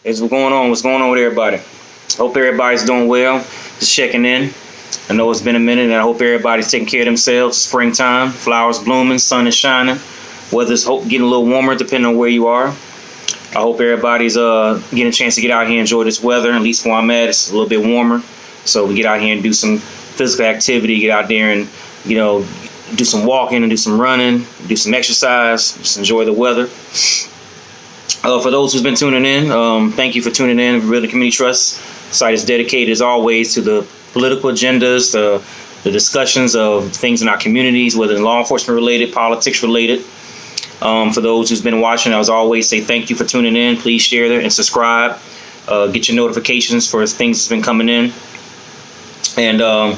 What's going on? What's going on with everybody? Hope everybody's doing well. Just checking in. I know it's been a minute, and I hope everybody's taking care of themselves. It's springtime, flowers blooming, sun is shining. Weather's getting a little warmer depending on where you are. I hope everybody's getting a chance to get out here and enjoy this weather. At least where I'm at, it's a little bit warmer. So we get out here and do some physical activity, get out there and, do some walking and do some running, do some exercise, just enjoy the weather. For those who's been tuning in, thank you for tuning in. Really Community Trust site is dedicated as always to the political agendas, the discussions of things in our communities, whether it's law enforcement related, politics related. For those who's been watching, I as always say thank you for tuning in. Please share there and subscribe. Get your notifications for things that's been coming in. And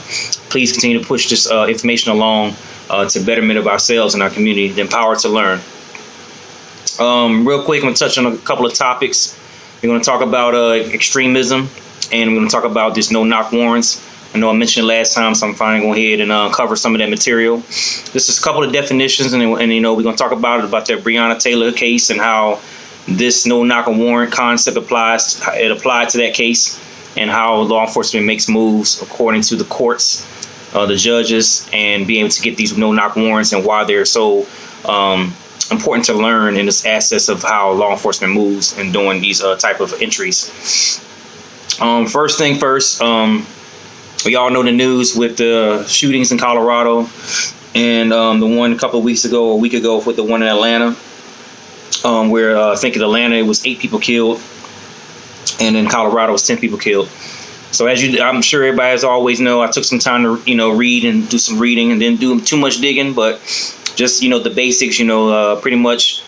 please continue to push this information along to betterment of ourselves and our community, the empowered to learn. Real quick, I'm going to touch on a couple of topics. We're going to talk about extremism, and we're going to talk about this NoKnock Warrants. I know I mentioned it last time, so I'm finally going to go ahead and cover some of that material. This is a couple of definitions, and we're going to talk about that Breonna Taylor case and how this NoKnock Warrant concept applied to that case, and how law enforcement makes moves according to the courts, the judges, and being able to get these NoKnock warrants and why they're so important to learn in this access of how law enforcement moves and doing these type of entries. First thing first, we all know the news with the shootings in Colorado, and the one a week ago with the one in Atlanta, where I think in Atlanta it was 8 people killed, and in Colorado it was 10 people killed. So I'm sure everybody as always know, I took some time to read and do some reading, and didn't do too much digging, but just, the basics, pretty much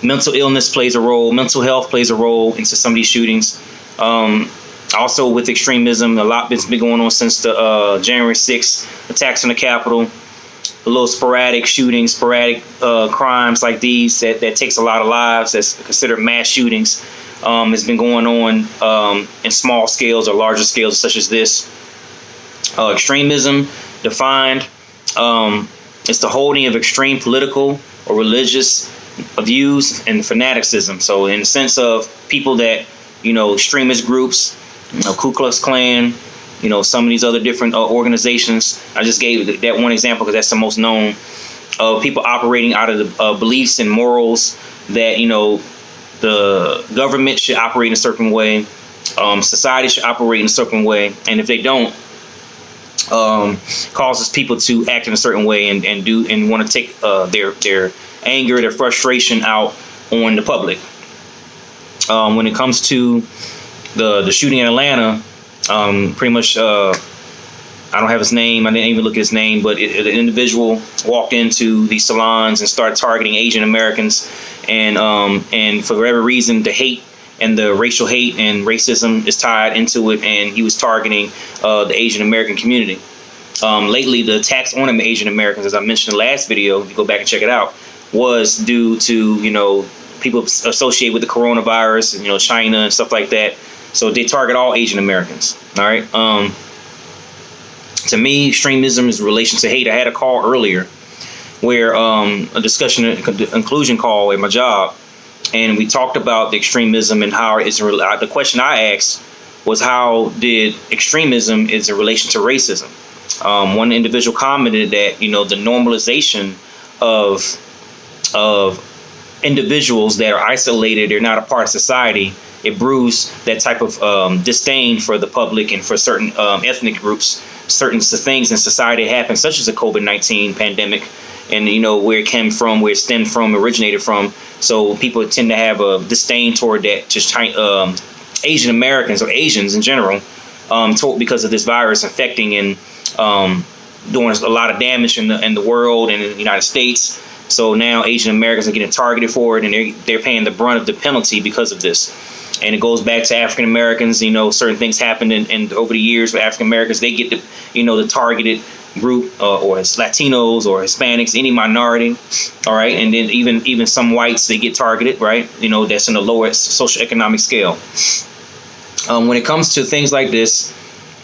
mental illness plays a role. Mental health plays a role into some of these shootings. Also with extremism, a lot has been going on since the January 6th attacks on the Capitol. A little sporadic shootings, sporadic crimes like these that takes a lot of lives, that's considered mass shootings. Has been going on in small scales or larger scales such as this. Extremism, defined, it's the holding of extreme political or religious views and fanaticism. So in the sense of people that, extremist groups, Ku Klux Klan, some of these other different organizations. I just gave that one example because that's the most known, of people operating out of the beliefs and morals that, the government should operate in a certain way, society should operate in a certain way, and if they don't, causes people to act in a certain way and want to take their anger, their frustration out on the public. When it comes to the shooting in Atlanta, pretty much, I don't have his name. I didn't even look at his name, but an individual walked into these salons and started targeting Asian Americans, and for whatever reason, the hate and the racial hate and racism is tied into it, and he was targeting the Asian American community. Lately, the attacks on the Asian Americans, as I mentioned in the last video, if you go back and check it out, was due to people associated with the coronavirus and China and stuff like that. So they target all Asian Americans. All right. To me, extremism is in relation to hate. I had a call earlier where a discussion, inclusion call at my job, and we talked about the extremism and how it's the question I asked was, how did extremism is in relation to racism? One individual commented that the normalization of individuals that are isolated, they're not a part of society, it brews that type of disdain for the public and for certain ethnic groups. Certain things in society happen, such as the COVID-19 pandemic, and where it came from, where it stemmed from, originated from. So people tend to have a disdain toward that, just Asian Americans or Asians in general, because of this virus infecting and doing a lot of damage in the world and in the United States. So now Asian Americans are getting targeted for it, and they're paying the brunt of the penalty because of this. And it goes back to African Americans. Certain things happened in over the years with African Americans. They get the targeted group, or it's Latinos or Hispanics, any minority. All right. And then even some whites, they get targeted. Right. That's in the lower socioeconomic scale. When it comes to things like this,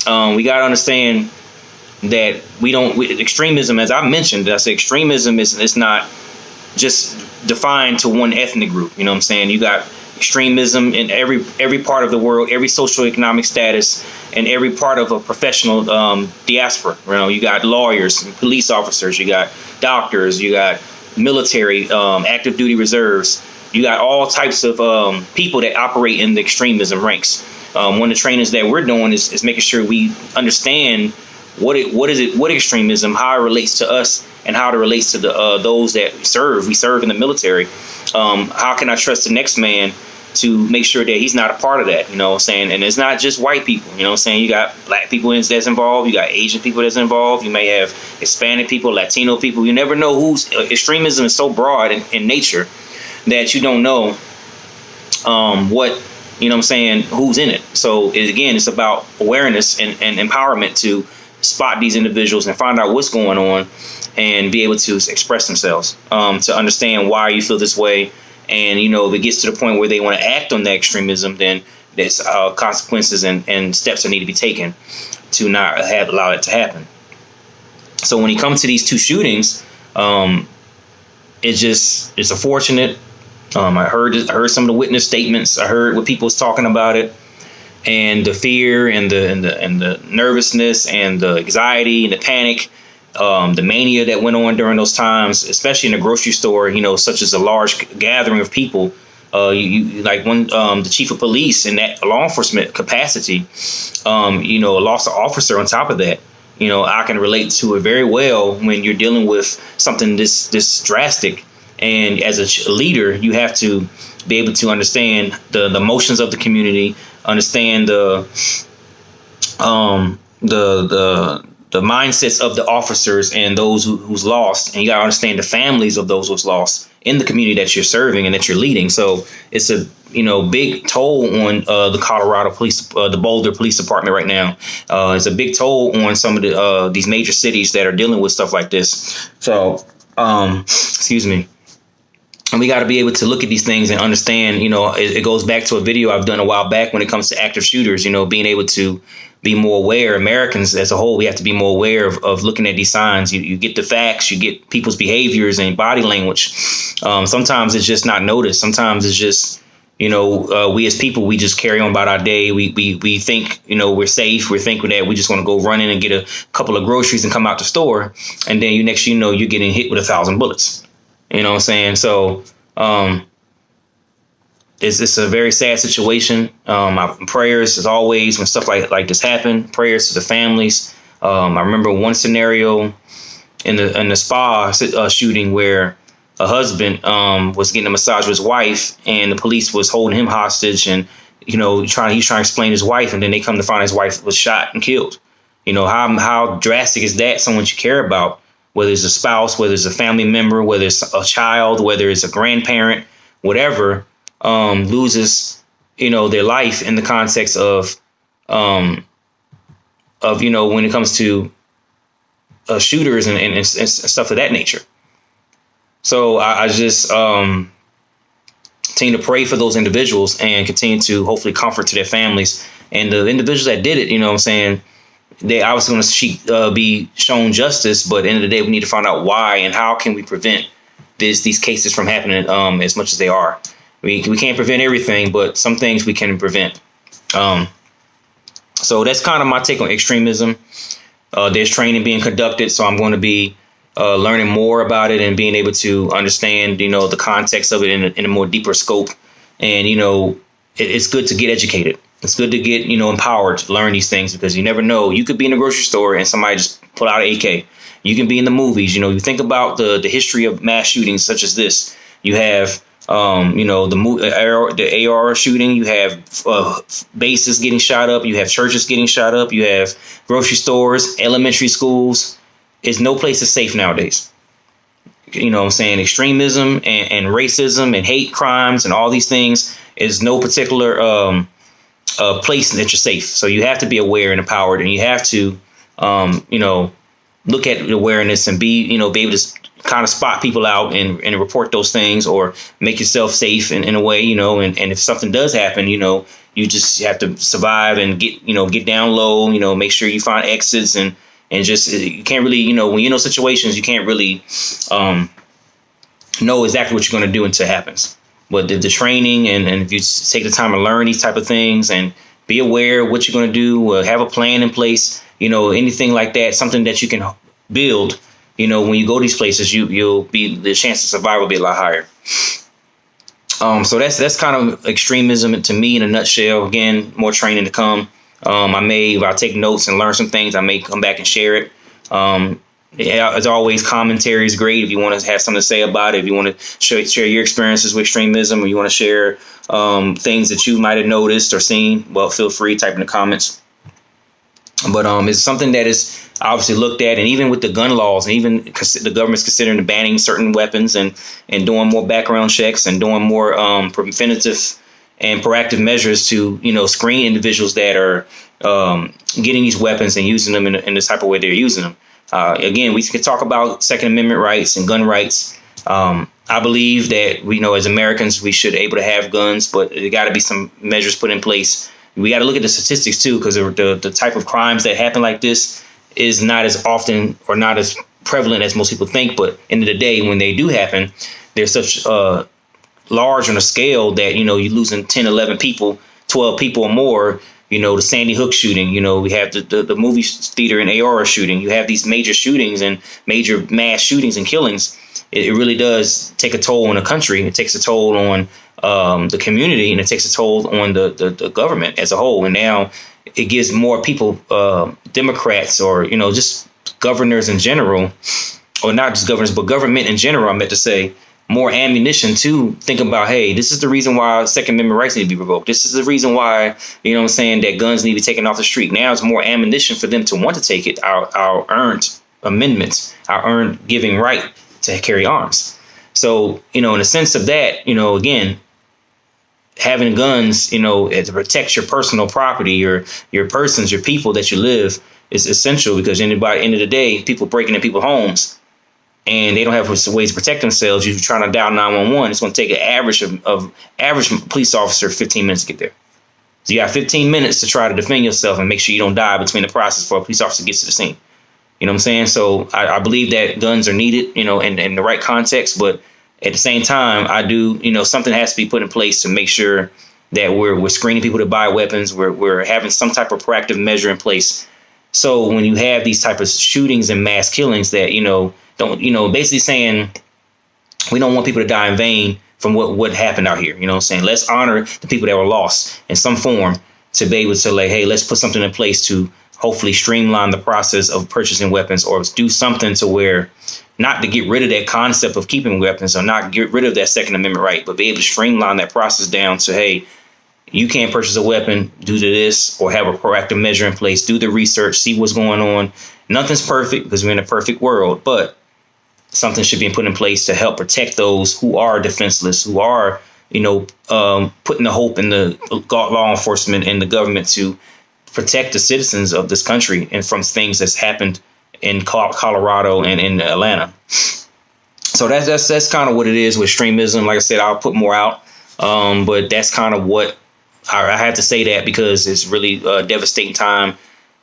we got to understand that extremism, as I mentioned, extremism is not just defined to one ethnic group. You know what I'm saying? You got extremism in every part of the world, every socioeconomic status, and every part of a professional diaspora. You got lawyers, police officers, you got doctors, you got military, active duty reserves. You got all types of people that operate in the extremism ranks. One of the trainings that we're doing is making sure we understand what extremism, how it relates to us, and how it relates to the those that we serve in the military. How can I trust the next man to make sure that he's not a part of that? And it's not just white people. You got black people that's involved, you got Asian people that's involved, you may have Hispanic people, Latino people. You never know who's extremism is so broad in nature that you don't know who's in it. So again, it's about awareness and empowerment to spot these individuals and find out what's going on and be able to express themselves, to understand why you feel this way. And, if it gets to the point where they want to act on that extremism, then there's consequences and steps that need to be taken to not allow it to happen. So when you come to these two shootings, it's unfortunate. I heard some of the witness statements. I heard what people was talking about it, and the fear and the nervousness and the anxiety and the panic, the mania that went on during those times, especially in the grocery store. Such as a large gathering of people. You like when the chief of police in that law enforcement capacity, lost an officer on top of that. I can relate to it very well when you're dealing with something this drastic. And as a leader, you have to be able to understand the emotions of the community, understand the mindsets of the officers and those who's lost, and you gotta understand the families of those who's lost in the community that you're serving and that you're leading. So it's a big toll on the Colorado police, the Boulder Police Department right now. It's a big toll on some of these major cities that are dealing with stuff like this. So excuse me. And we got to be able to look at these things and understand, it goes back to a video I've done a while back when it comes to active shooters, being able to be more aware. Americans as a whole, we have to be more aware of looking at these signs. You get the facts, you get people's behaviors and body language. Sometimes it's just not noticed. Sometimes it's just, we as people, we just carry on about our day. We think, we're safe. We're thinking that we just want to go run in and get a couple of groceries and come out the store. And then you're getting hit with 1,000 bullets. So it's a very sad situation. My prayers, as always, when stuff like this happen, prayers to the families. I remember one scenario in the spa shooting where a husband was getting a massage with his wife, and the police was holding him hostage, and he's trying to explain his wife, and then they come to find his wife was shot and killed. How drastic is that? Someone you care about, whether it's a spouse, whether it's a family member, whether it's a child, whether it's a grandparent, whatever, loses, their life in the context of when it comes to shooters and stuff of that nature. So I just continue to pray for those individuals and continue to hopefully comfort to their families and the individuals that did it. They obviously going to be shown justice, but at the end of the day, we need to find out why and how can we prevent these cases from happening as much as they are. We can't prevent everything, but some things we can prevent. So that's kind of my take on extremism. There's training being conducted, so I'm going to be learning more about it and being able to understand, the context of it in a more deeper scope. And, it's good to get educated. It's good to get, empowered to learn these things, because you never know. You could be in a grocery store and somebody just pull out an AK. You can be in the movies. You think about the history of mass shootings such as this. You have, the AR shooting. You have bases getting shot up. You have churches getting shot up. You have grocery stores, elementary schools. It's no place is safe nowadays. Extremism and racism and hate crimes and all these things is no particular place that you're safe. So you have to be aware and empowered, and you have to, look at awareness and be able to kind of spot people out and report those things, or make yourself safe in a way, and if something does happen, you just have to survive and get down low, make sure you find exits and just, you can't really, when you're in those situations, you can't really know exactly what you're going to do until it happens. But the training and if you take the time to learn these type of things and be aware of what you're going to do, have a plan in place, anything like that, something that you can build, when you go to these places, you'll be, the chance of survival will be a lot higher. So that's kind of extremism to me in a nutshell. Again, more training to come. If I take notes and learn some things, I may come back and share it. As always, commentary is great. If you want to have something to say about it, if you want to share your experiences with extremism, or you want to share things that you might have noticed or seen, well, feel free, type in the comments. But it's something that is obviously looked at, and even with the gun laws, and even the government's considering banning certain weapons and doing more background checks and doing more preventative and proactive measures to screen individuals that are getting these weapons and using them in the type of way they're using them. Again, we can talk about Second Amendment rights and gun rights. I believe that as Americans, we should be able to have guns, but there got to be some measures put in place. We got to look at the statistics too, because the type of crimes that happen like this is not as often or not as prevalent as most people think. But end of the day, when they do happen, they're such large on a scale that you're losing 10, 11 people, 12 people or more. The Sandy Hook shooting, we have the movie theater in Aurora shooting. You have these major shootings and major mass shootings and killings. It really does take a toll on the country. It takes a toll on the community, and it takes a toll on the government as a whole. And now it gives more people, Democrats or, just governors in general, or not just governors, but government in general, I meant to say, more ammunition to think about, hey, this is the reason why Second Amendment rights need to be revoked. This is the reason why, that guns need to be taken off the street. Now it's more ammunition for them to want to take it, our earned amendments, our earned giving right to carry arms. So, in a sense of that, again, having guns, to protect your personal property or your persons, your people that you live is essential, because by the end of the day, people breaking in people's homes and they don't have ways to protect themselves. You're trying to dial 911. It's going to take an average police officer 15 minutes to get there. So you got 15 minutes to try to defend yourself and make sure you don't die between the process for a police officer gets to the scene. You know what I'm saying? So I believe that guns are needed, in the right context. But at the same time, I do, something has to be put in place to make sure that we're screening people to buy weapons. We're having some type of proactive measure in place. So when you have these type of shootings and mass killings that, don't, basically saying we don't want people to die in vain from what happened out here. You know what I'm saying? Let's honor the people that were lost in some form to be able to hey, let's put something in place to hopefully streamline the process of purchasing weapons, or do something to where not to get rid of that concept of keeping weapons or not get rid of that Second Amendment right, but be able to streamline that process down to, hey, you can't purchase a weapon due to this, or have a proactive measure in place, do the research, see what's going on. Nothing's perfect because we're in a perfect world, but something should be put in place to help protect those who are defenseless, who are, putting the hope in the law enforcement and the government to protect the citizens of this country and from things that's happened in Colorado and in Atlanta. So that's kind of what it is with extremism. Like I said, I'll put more out, but that's kind of what I have to say, that because it's really a devastating time,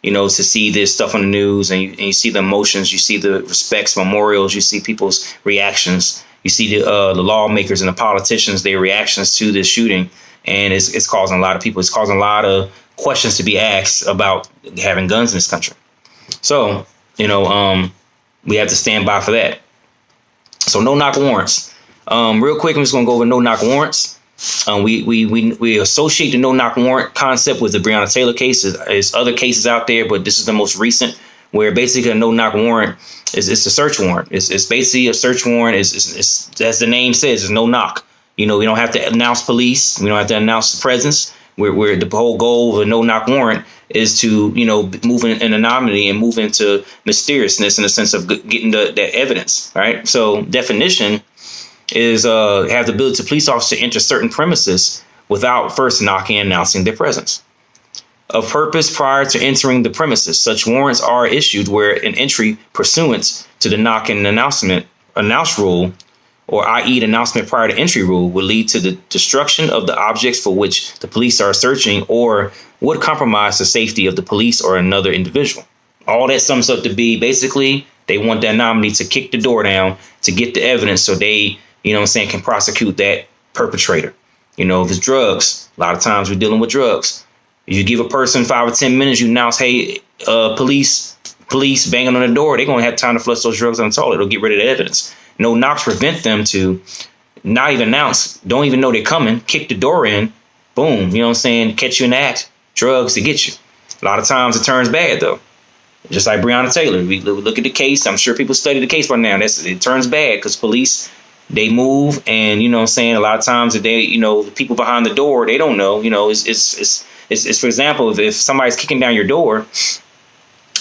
to see this stuff on the news, and you see the emotions, you see the respects, memorials, you see people's reactions, you see the lawmakers and the politicians, their reactions to this shooting, and it's causing a lot of people. It's causing a lot of questions to be asked about having guns in this country. So, we have to stand by for that. So NoKnock Warrants. Real quick, I'm just going to go over NoKnock Warrants. We associate the NoKnock Warrant concept with the Breonna Taylor case. There's other cases out there, but this is the most recent, where basically a NoKnock Warrant is a search warrant. It's basically a search warrant. It's as the name says, it's no knock. We don't have to announce police. We don't have to announce the presence. Where the whole goal of a NoKnock Warrant is to, move in anonymity and move into mysteriousness in the sense of getting that evidence, right? So definition is have the ability to police officers to enter certain premises without first knocking and announcing their presence. Of purpose prior to entering the premises, such warrants are issued where an entry pursuant to the knock and announce rule, or i.e. the announcement prior to entry rule, will lead to the destruction of the objects for which the police are searching, or would compromise the safety of the police or another individual. All that sums up to be basically they want that nominee to kick the door down to get the evidence so they, can prosecute that perpetrator. You know, if it's drugs, a lot of times we're dealing with drugs. If you give a person 5 or 10 minutes, you announce, hey, police banging on the door, they're going to have time to flush those drugs down the toilet. It'll get rid of the evidence. No knocks prevent them to not even announce, don't even know they're coming, kick the door in, boom, you know what I'm saying, catch you in the act, drugs to get you. A lot of times it turns bad, though. Just like Breonna Taylor. We look at the case. I'm sure people study the case by now. It turns bad because police, they move, and you know what I'm saying, a lot of times that they, you know, the people behind the door, they don't know. You know, it's for example, if somebody's kicking down your door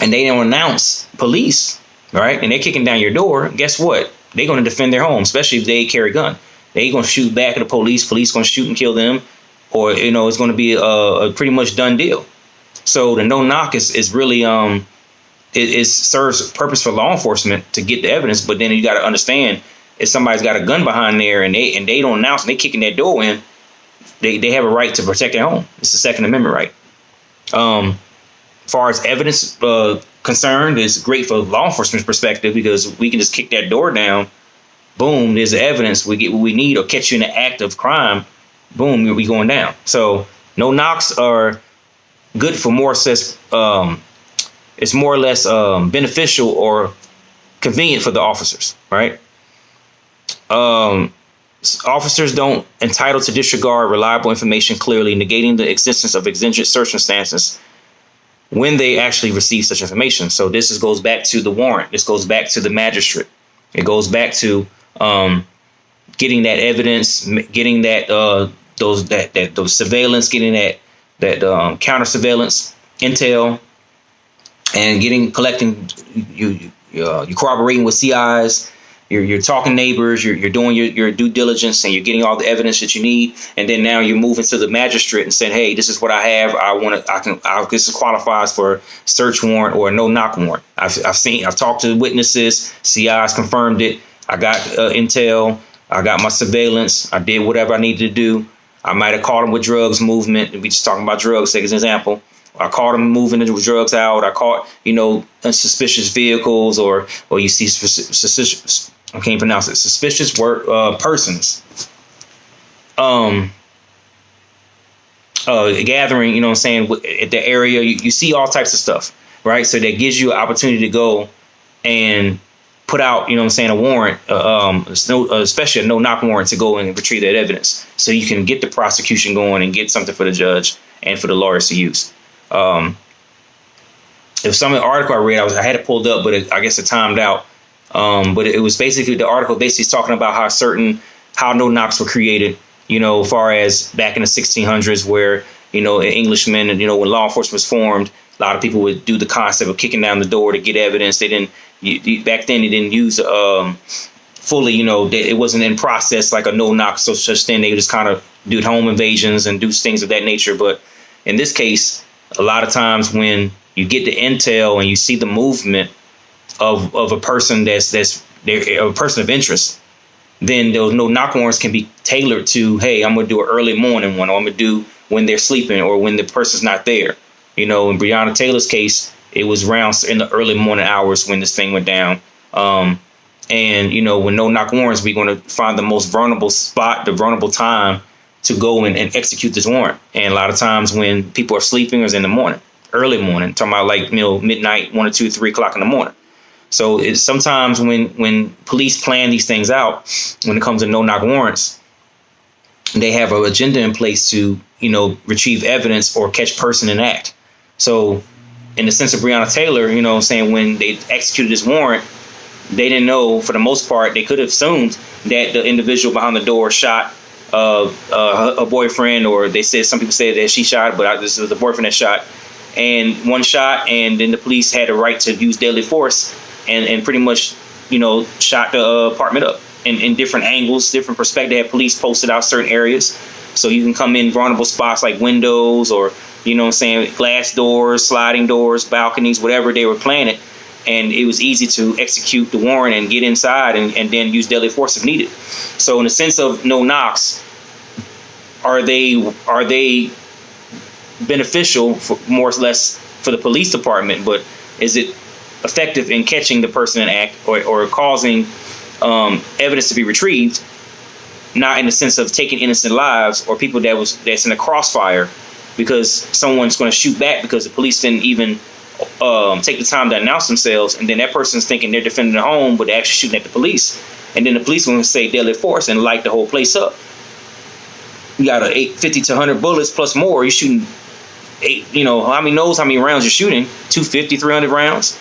and they don't announce police, right, and they're kicking down your door, guess what? They're going to defend their home, especially if they carry a gun. They're going to shoot back at the police. Police going to shoot and kill them, or you know, it's going to be a pretty much done deal. So the no knock is really it serves a purpose for law enforcement to get the evidence, but then you got to understand, if somebody's got a gun behind there and they don't announce and they kicking that door in, they have a right to protect their home. It's the Second Amendment right. As far as evidence concerned, it's great for law enforcement's perspective because we can just kick that door down. Boom, there's the evidence. We get what we need, or catch you in the act of crime. Boom, we going down. So no knocks are good for more less. It's more or less beneficial or convenient for the officers, right? Officers don't entitled to disregard reliable information clearly, negating the existence of exigent circumstances when they actually receive such information. So this goes back to the warrant. This goes back to the magistrate. It goes back to getting that evidence, getting that those surveillance, getting that counter surveillance intel, and collecting you corroborating with CIs. You're talking neighbors, you're doing your due diligence, and you're getting all the evidence that you need. And then now you're moving to the magistrate and saying, hey, this is what I have. This qualifies for search warrant or a no knock warrant. I've talked to witnesses, CIs confirmed it. I got intel. I got my surveillance. I did whatever I needed to do. I might have caught them with drugs movement. We just talking about drugs, take as an example. I caught them moving the drugs out. I caught, suspicious vehicles, or you see suspicious, I can't pronounce it, suspicious persons gathering, at the area. You see all types of stuff, right? So that gives you an opportunity to go and put out, a warrant, especially a no knock warrant, to go and retrieve that evidence so you can get the prosecution going and get something for the judge and for the lawyers to use. It was some article I read. I had it pulled up, but I guess it timed out. But it was basically, the article basically talking about how no knocks were created, as far as back in the 1600s, where, Englishmen, and, when law enforcement was formed, a lot of people would do the concept of kicking down the door to get evidence. They didn't, back then they didn't use fully, it wasn't in process like a no knock such thing. They just kind of do home invasions and do things of that nature. But in this case, a lot of times when you get the intel and you see the movement of a person that's a person of interest, then those no knock warrants can be tailored to, hey, I'm going to do an early morning one, or I'm going to do when they're sleeping or when the person's not there. In Breonna Taylor's case, it was around in the early morning hours when this thing went down. And, when no knock warrants, we're going to find the most vulnerable spot, the vulnerable time to go and execute this warrant. And a lot of times when people are sleeping, or in the morning, early morning, talking about midnight, 1 or 2, 3 o'clock in the morning. So it's sometimes when police plan these things out, when it comes to no knock warrants, they have an agenda in place to, retrieve evidence or catch person in act. So in the sense of Breonna Taylor, when they executed this warrant, they didn't know, for the most part, they could have assumed that the individual behind the door shot a boyfriend, or some people say that she shot, but this was the boyfriend that shot, and one shot, and then the police had a right to use deadly force and pretty much, shot the apartment up in different angles, different perspectives. They had police posted out certain areas, so you can come in vulnerable spots like windows, or, glass doors, sliding doors, balconies, whatever they were planted. And it was easy to execute the warrant and get inside and then use deadly force if needed. So in the sense of no knocks, are they beneficial for more or less for the police department, but is it effective in catching the person in act or causing evidence to be retrieved? not in the sense of taking innocent lives or people that's in a crossfire because someone's going to shoot back because the police didn't even take the time to announce themselves, and then that person's thinking they're defending their home, but they're actually shooting at the police, and then the police will say deadly force and light the whole place up. You got 50 to 100 bullets plus more. You're shooting how many rounds you're shooting? 250, 300 rounds.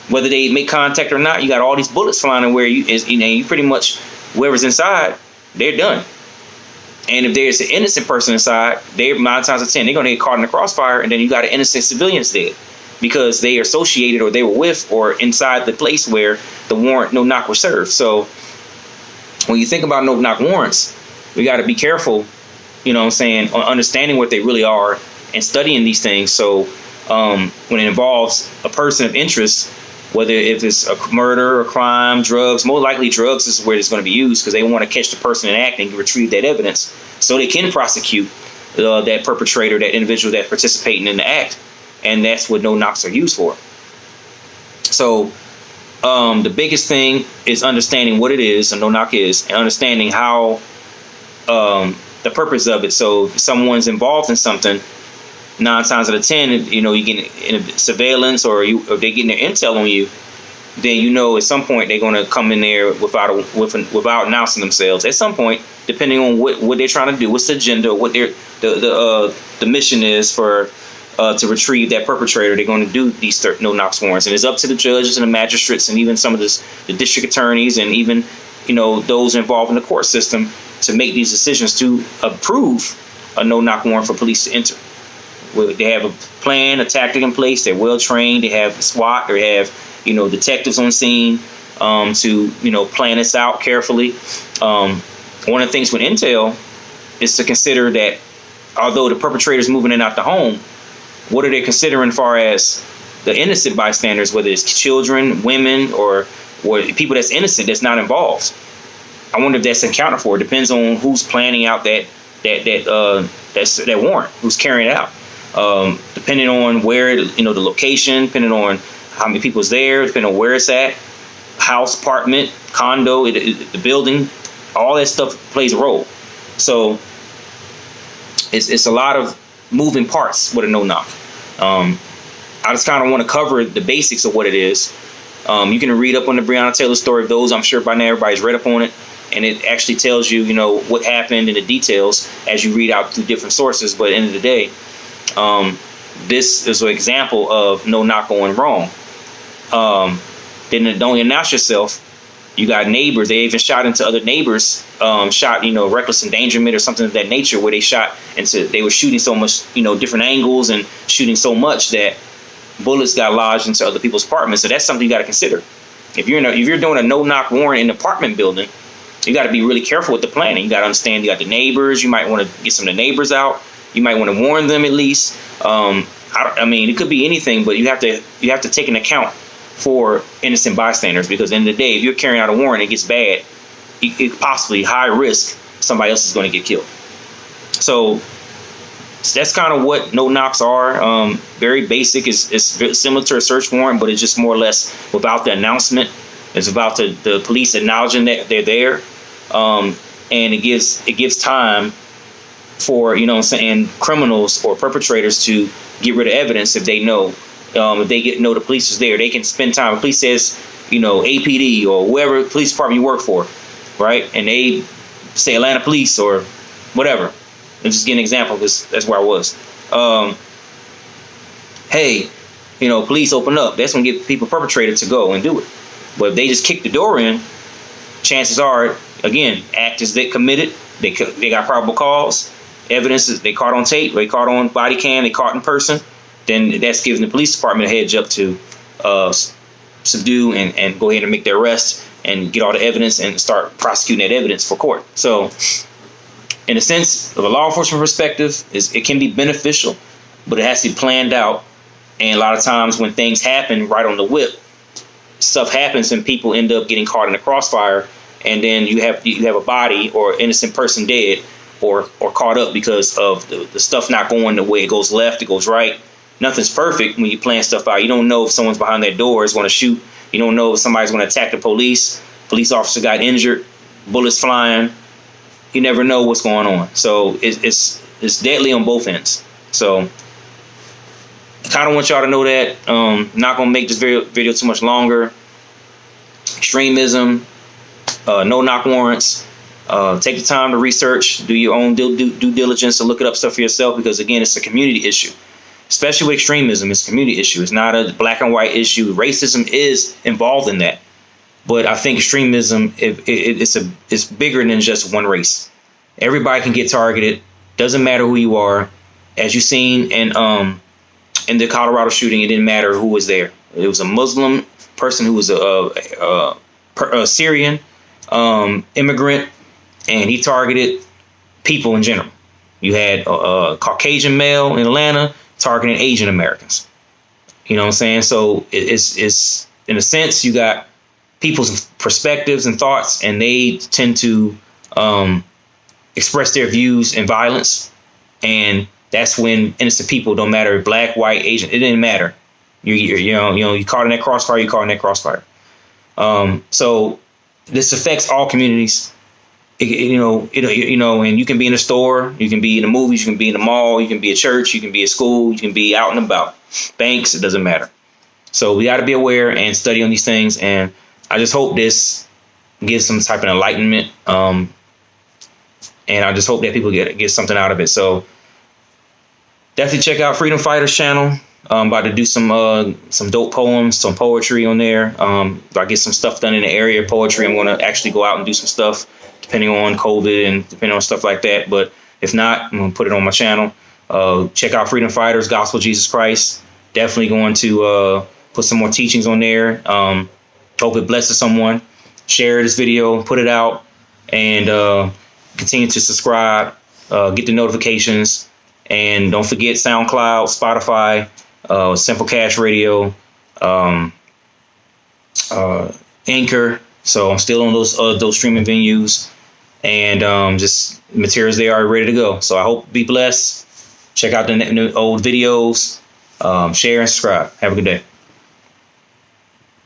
Whether they make contact or not, you got all these bullets flying, and where you pretty much whoever's inside, they're done. And if there's an innocent person inside, they're 9 times out of 10 they're gonna get caught in the crossfire, and then you got an innocent civilians dead because they are associated or they were with or inside the place where the warrant no-knock was served. So when you think about no-knock warrants, we got to be careful, on understanding what they really are and studying these things. So when it involves a person of interest, whether if it's a murder or crime, drugs, more likely drugs is where it's going to be used because they want to catch the person in act and retrieve that evidence so they can prosecute that perpetrator, that individual that's participating in the act. And that's what no-knocks are used for. So the biggest thing is understanding what it is, a no-knock is, and understanding how the purpose of it. So if someone's involved in something, 9 times out of 10, you get in surveillance or they getting their intel on you, then at some point they're going to come in there without announcing themselves. At some point, depending on what they're trying to do, what's the agenda, what the mission is for to retrieve that perpetrator, they're going to do these no-knock warrants, and it's up to the judges and the magistrates and even some of the district attorneys and even those involved in the court system to make these decisions to approve a no-knock warrant for police to enter. They have a plan, a tactic in place. They're well trained. They have SWAT. They have detectives on scene to plan this out carefully. One of the things with intel is to consider that although the perpetrator is moving in and out the home, what are they considering as far as the innocent bystanders, whether it's children, women, or people that's innocent that's not involved? I wonder if that's accounted for. It depends on who's planning out that warrant, who's carrying it out. Depending on where the location, depending on how many people's there, depending on where it's at, house, apartment, condo, the building, all that stuff plays a role. So it's a lot of moving parts with a no-knock. I just kind of want to cover the basics of what it is. You can read up on the Breonna Taylor story of those. I'm sure by now everybody's read up on it, and it actually tells you what happened in the details as you read out through different sources. But at the end of the day, this is an example of no-knock going wrong. Then don't announce yourself. You got neighbors. They even shot into other neighbors. Reckless endangerment or something of that nature, where they shot into. They were shooting so much, different angles and shooting so much that bullets got lodged into other people's apartments. So that's something you got to consider. If you're doing a no-knock warrant in an apartment building, you got to be really careful with the planning. You got to understand you got the neighbors. You might want to get some of the neighbors out. You might want to warn them at least. It could be anything, but you have to take an account for innocent bystanders, because at the end of the day, if you're carrying out a warrant, it gets bad. It possibly high risk somebody else is going to get killed. So that's kind of what no-knocks are. Very basic. It's similar to a search warrant, but it's just more or less without the announcement. It's about the police acknowledging that they're there, and it gives time for criminals or perpetrators to get rid of evidence if they know. If they know the police is there, they can spend time. The police says, APD or whoever police department you work for, right? And they say Atlanta Police or whatever. I'm just giving an example because that's where I was. Hey, police open up. That's gonna get people perpetrated to go and do it. But if they just kick the door in, chances are, again, act as they committed. They got probable cause. Evidence is they caught on tape. They caught on body cam. They caught in person. Then that's giving the police department a heads up to subdue and go ahead and make their arrest and get all the evidence and start prosecuting that evidence for court. So in a sense of a law enforcement perspective, it can be beneficial, but it has to be planned out. And a lot of times when things happen right on the whip, stuff happens and people end up getting caught in the crossfire, and then you have a body or innocent person dead or caught up because of the stuff not going the way it goes left, it goes right. Nothing's perfect when you plan stuff out. You don't know if someone's behind that door is going to shoot. You don't know if somebody's going to attack the police. Police officer got injured, bullets flying, you never know what's going on. So it's deadly on both ends. So kind of want y'all to know that. Not gonna make this video too much longer. Extremism, NoKnock Warrants. Take the time to research, do your own due diligence, and look it up stuff for yourself, because again, it's a community issue. Especially with extremism, it's a community issue. It's not a black and white issue. Racism is involved in that, but I think extremism it's bigger than just one race. Everybody can get targeted. Doesn't matter who you are. As you've seen in the Colorado shooting, it didn't matter who was there. It was a Muslim person who was a Syrian immigrant, and he targeted people in general. You had a Caucasian male in Atlanta targeting Asian Americans. You know what I'm saying? So it's in a sense, you got people's perspectives and thoughts, and they tend to express their views in violence. And that's when innocent people, don't matter black, white, Asian, it didn't matter. You caught in that crossfire, you caught in that crossfire. So this affects all communities. And you can be in a store, you can be in the movies, you can be in the mall, you can be at church, you can be at school, you can be out and about, banks, it doesn't matter. So we got to be aware and study on these things. And I just hope this gives some type of enlightenment. And I just hope that people get something out of it. So definitely check out Freedom Fighters channel. I'm about to do some dope poems, some poetry on there. I get some stuff done in the area of poetry. I'm going to actually go out and do some stuff, depending on COVID and depending on stuff like that. But if not, I'm going to put it on my channel. Check out Freedom Fighters, Gospel of Jesus Christ. Definitely going to put some more teachings on there. Hope it blesses someone. Share this video, put it out, and continue to subscribe, get the notifications. And don't forget SoundCloud, Spotify, Simple Cash Radio, Anchor. So I'm still on those streaming venues, and just materials there are ready to go. So I hope be blessed. Check out the old videos, share and subscribe. Have a good day.